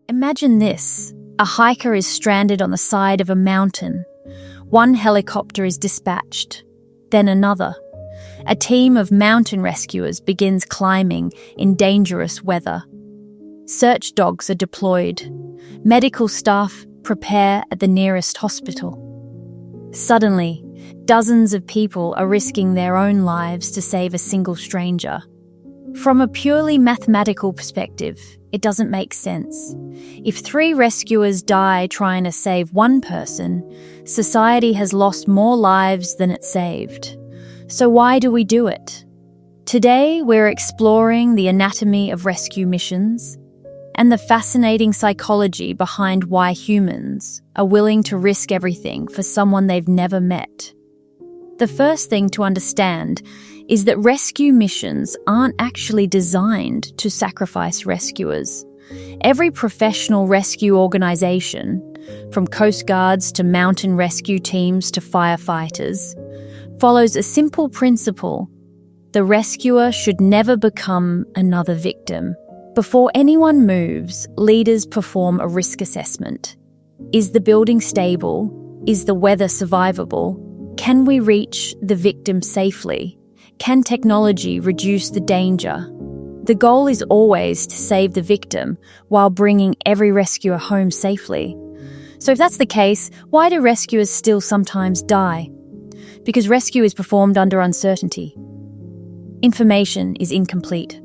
Imagine this. A hiker is stranded on the side of a mountain. One helicopter is dispatched, then another. A team of mountain rescuers begins climbing in dangerous weather. Search dogs are deployed. Medical staff prepare at the nearest hospital. Suddenly, dozens of people are risking their own lives to save a single stranger. From a purely mathematical perspective, it doesn't make sense. If 3 rescuers die trying to save one person, society has lost more lives than it saved. So why do we do it? Today, we're exploring the anatomy of rescue missions and the fascinating psychology behind why humans are willing to risk everything for someone they've never met. The first thing to understand is that rescue missions aren't actually designed to sacrifice rescuers. Every professional rescue organization, from coast guards to mountain rescue teams to firefighters, follows a simple principle: the rescuer should never become another victim. Before anyone moves, leaders perform a risk assessment. Is the building stable? Is the weather survivable? Can we reach the victim safely? Can technology reduce the danger? The goal is always to save the victim while bringing every rescuer home safely. So if that's the case, why do rescuers still sometimes die? Because rescue is performed under uncertainty. Information is incomplete.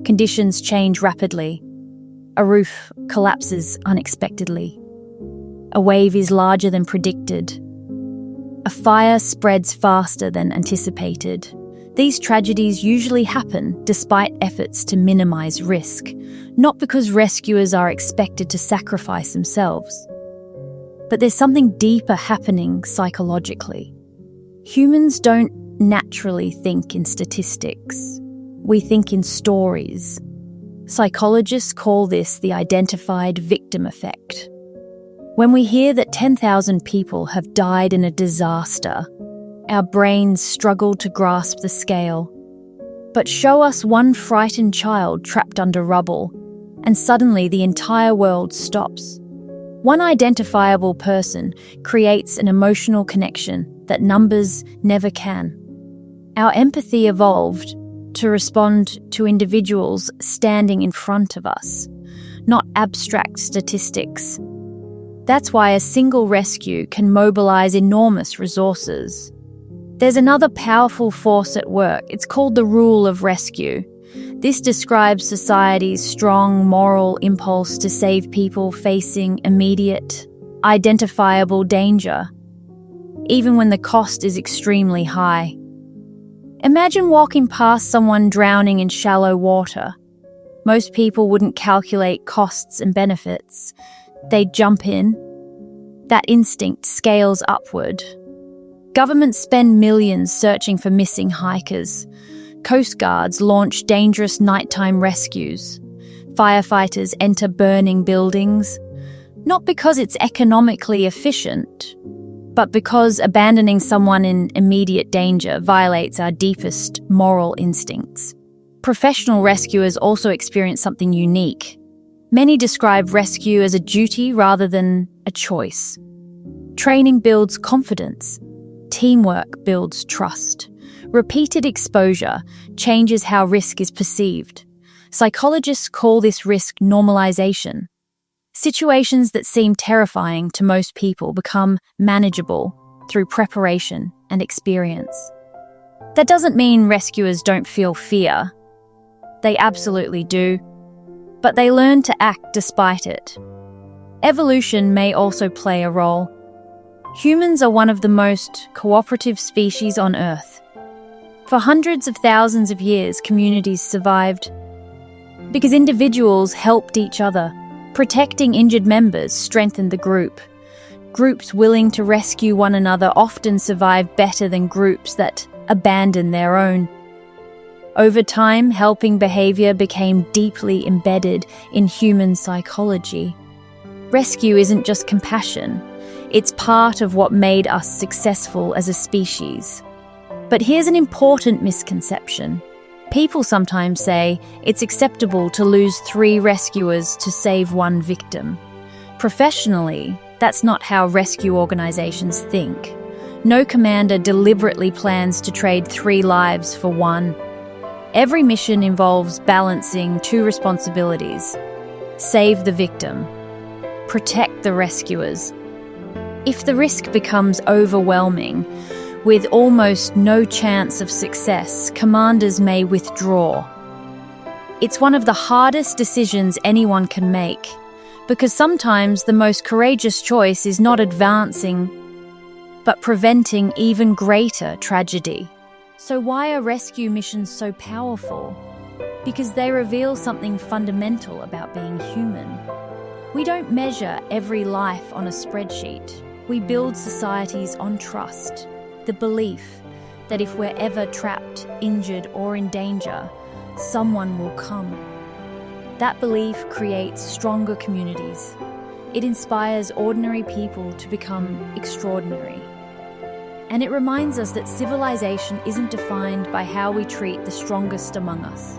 Conditions change rapidly. A roof collapses unexpectedly. A wave is larger than predicted. A fire spreads faster than anticipated. These tragedies usually happen despite efforts to minimize risk, not because rescuers are expected to sacrifice themselves. But there's something deeper happening psychologically. Humans don't naturally think in statistics. We think in stories. Psychologists call this the identified victim effect. When we hear that 10,000 people have died in a disaster, our brains struggle to grasp the scale. But show us one frightened child trapped under rubble, and suddenly the entire world stops. One identifiable person creates an emotional connection that numbers never can. Our empathy evolved to respond to individuals standing in front of us, not abstract statistics. That's why a single rescue can mobilize enormous resources. There's another powerful force at work. It's called the rule of rescue. This describes society's strong moral impulse to save people facing immediate, identifiable danger, even when the cost is extremely high. Imagine walking past someone drowning in shallow water. Most people wouldn't calculate costs and benefits. They'd jump in. That instinct scales upward. Governments spend millions searching for missing hikers. Coast guards launch dangerous nighttime rescues. Firefighters enter burning buildings, not because it's economically efficient, but because abandoning someone in immediate danger violates our deepest moral instincts. Professional rescuers also experience something unique. Many describe rescue as a duty rather than a choice. Training builds confidence. Teamwork builds trust. Repeated exposure changes how risk is perceived. Psychologists call this risk normalisation. Situations that seem terrifying to most people become manageable through preparation and experience. That doesn't mean rescuers don't feel fear. They absolutely do, but they learn to act despite it. Evolution may also play a role. Humans are one of the most cooperative species on Earth. For hundreds of thousands of years, communities survived because individuals helped each other. Protecting injured members strengthened the group. Groups willing to rescue one another often survive better than groups that abandon their own. Over time, helping behavior became deeply embedded in human psychology. Rescue isn't just compassion. It's part of what made us successful as a species. But here's an important misconception. People sometimes say it's acceptable to lose 3 rescuers to save 1 victim. Professionally, that's not how rescue organizations think. No commander deliberately plans to trade 3 lives for 1. Every mission involves balancing 2 responsibilities: save the victim, protect the rescuers. If the risk becomes overwhelming, with almost no chance of success, commanders may withdraw. It's one of the hardest decisions anyone can make, because sometimes the most courageous choice is not advancing, but preventing even greater tragedy. So why are rescue missions so powerful? Because they reveal something fundamental about being human. We don't measure every life on a spreadsheet. We build societies on trust, the belief that if we're ever trapped, injured, or in danger, someone will come. That belief creates stronger communities. It inspires ordinary people to become extraordinary. And it reminds us that civilization isn't defined by how we treat the strongest among us,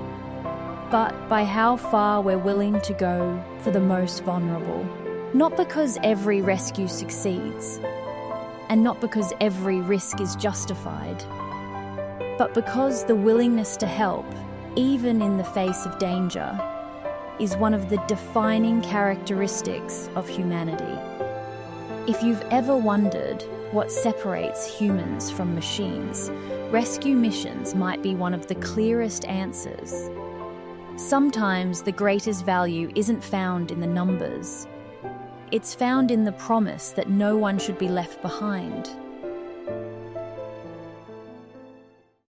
but by how far we're willing to go for the most vulnerable. Not because every rescue succeeds, and not because every risk is justified, but because the willingness to help, even in the face of danger, is one of the defining characteristics of humanity. If you've ever wondered what separates humans from machines, rescue missions might be one of the clearest answers. Sometimes the greatest value isn't found in the numbers. It's found in the promise that no one should be left behind.